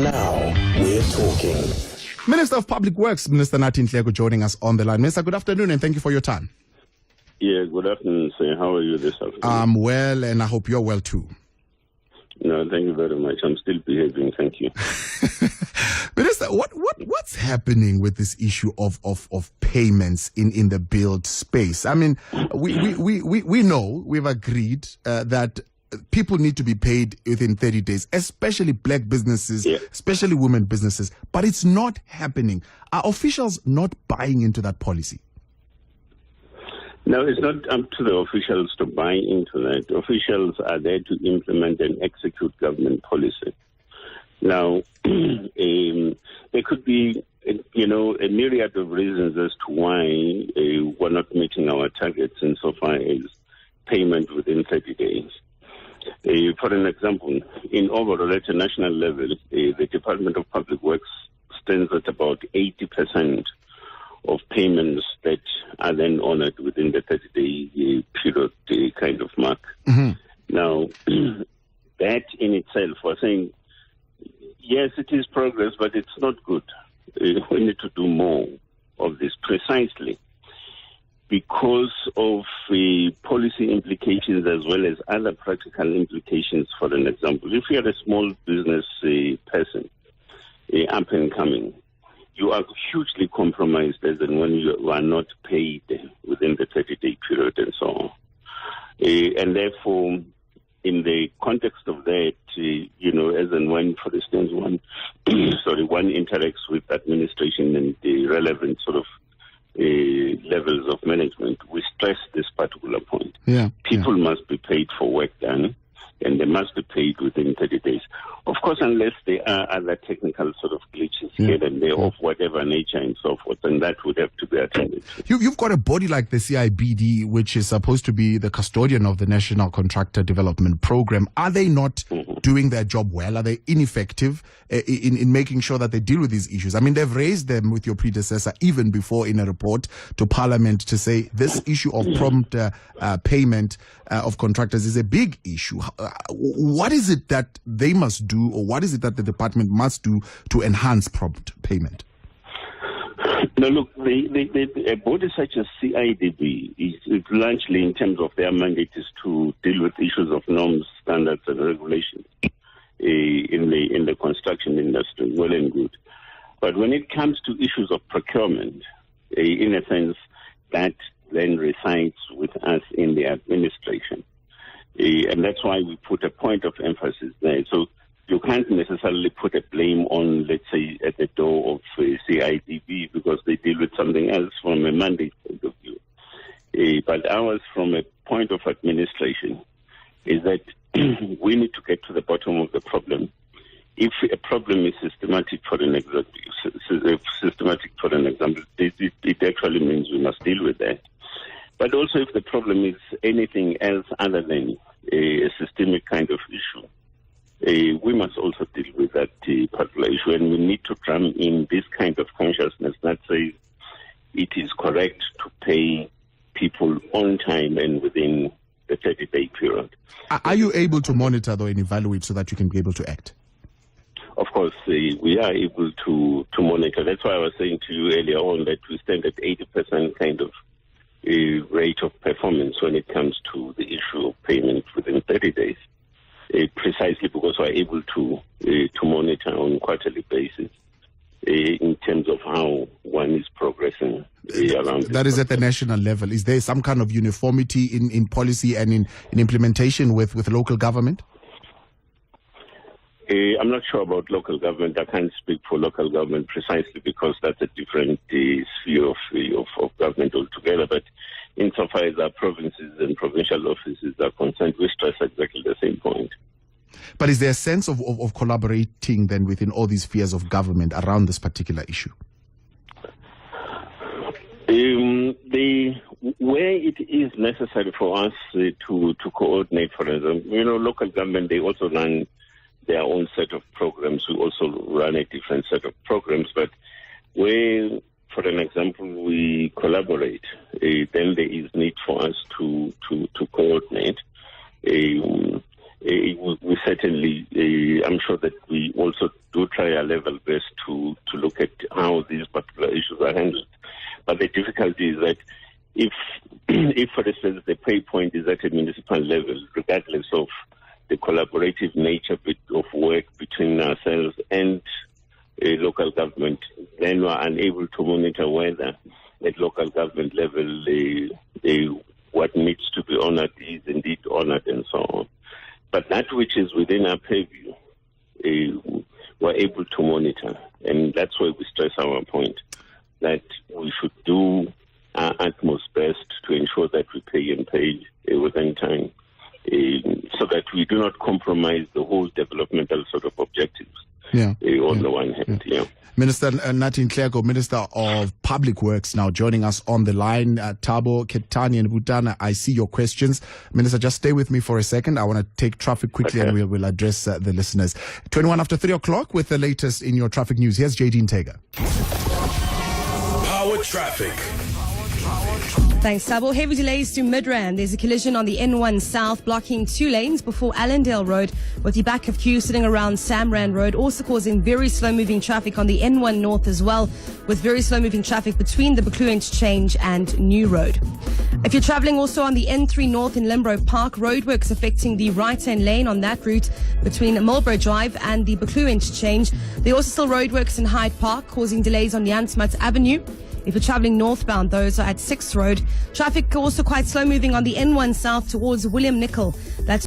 Now we're talking. Minister of Public Works, Minister Nathi Nhleko, joining us on the line. Minister, good afternoon and thank you for your time. Yeah, good afternoon, sir. How are you this afternoon? I'm well, and I hope you're well too. No, thank you very much. I'm still behaving, thank you. Minister, what's happening with this issue of payments in the build space? I mean, we know, we've agreed that people need to be paid within 30 days, especially black businesses, especially women businesses, but it's not happening. Are officials not buying into that policy? No, it's not up to the officials to buy into that. Officials are there to implement and execute government policy. Now, there could be, a myriad of reasons as to why we're not meeting our targets insofar as payment within 30 days. For an example, in overall at a national level, the Department of Public Works stands at about 80% of payments that are then honored within the 30-day period kind of mark. Mm-hmm. Now, that in itself, we're saying, yes, it is progress, but it's not good. We need to do more of this precisely because of the policy implications as well as other practical implications. For an example, if you're a small business person, up and coming, you are hugely compromised as and when you are not paid within the 30-day period and so on. And therefore, in the context of that, as and when, for instance, one interacts with administration and the relevant sort of levels of management, we stress this particular point. People must be paid for work done, and they must be paid within 30 days. Of course, unless there are other technical sort of glitches here and there of whatever nature and so forth, and that would have to be attended to. You've got a body like the CIBD, which is supposed to be the custodian of the National Contractor Development Program. Are they not doing their job well? Are they ineffective in making sure that they deal with these issues? I mean, they've raised them with your predecessor even before in a report to Parliament to say this issue of prompt payment of contractors is a big issue. What is it that they must do, or what is it that the department must do to enhance prompt payment? Now, look, a body such as CIDB is largely, in terms of their mandate, is to deal with issues of norms, standards, and regulations in the construction industry. Well and good, but when it comes to issues of procurement, in a sense, that then resides with us in the administration. And that's why we put a point of emphasis there. So you can't necessarily put a blame on, let's say, at the door of CIDB because they deal with something else from a mandate point of view. But ours, from a point of administration, is that we need to get to the bottom of the problem. If a problem is systematic, for an example, it actually means we must deal with that. But also, if the problem is anything else other than a systemic kind of issue, we must also deal with that particular issue, and we need to drum in this kind of consciousness that says it is correct to pay people on time and within the 30-day period. Are you able to monitor, though, and evaluate so that you can be able to act? Of course, we are able to monitor. That's why I was saying to you earlier on that we stand at 80% kind of rate of performance when it comes to the issue of payment within 30 days, precisely because we're able to monitor on a quarterly basis in terms of how one is progressing around. That is at the national level. Is there some kind of uniformity in policy and in implementation with local government? I'm not sure about local government. I can't speak for local government precisely because that's a different sphere of government altogether. But insofar as our provinces and provincial offices are concerned, we stress exactly the same point. But is there a sense of collaborating then within all these spheres of government around this particular issue? Where it is necessary for us to coordinate, for example, local government, they also run their own set of programs. We also run a different set of programs, but where, for an example, we collaborate, then there is need for us to coordinate. we certainly, I'm sure that we also do try our level best to look at how these particular issues are handled. But the difficulty is that if for instance, the pay point is at a municipal level, regardless of the collaborative nature of work between ourselves and a local government, then we are unable to monitor whether at local government level what needs to be honored is indeed honored and so on. But that which is within our purview, we're able to monitor. And that's why we stress our point, that we should do our utmost best to ensure that we pay and pay within time, so that we do not compromise the whole developmental sort of objectives. On the one hand, Minister Nathi Nhleko, Minister of Public Works, now joining us on the line. Thabo, Ketani and Butana, I see your questions. Minister, just stay with me for a second. I want to take traffic quickly, and we'll address the listeners. 21 after 3 o'clock with the latest in your traffic news. Here's JD Ntega. Power traffic. Thanks, Thabo. Heavy delays to Midrand. There's a collision on the N1 South blocking 2 lanes before Allendale Road, with the back of queue sitting around Samrand Road, also causing very slow-moving traffic on the N1 North as well, with very slow-moving traffic between the Buccleuch Interchange and New Road. If you're traveling also on the N3 North in Limborough Park, roadworks affecting the right-hand lane on that route between Marlborough Drive and the Buccleuch Interchange. There are also still roadworks in Hyde Park, causing delays on Jan Smuts Avenue. If you're traveling northbound, those are at 6th Road. Traffic also quite slow moving on the N1 South towards William Nicol. That's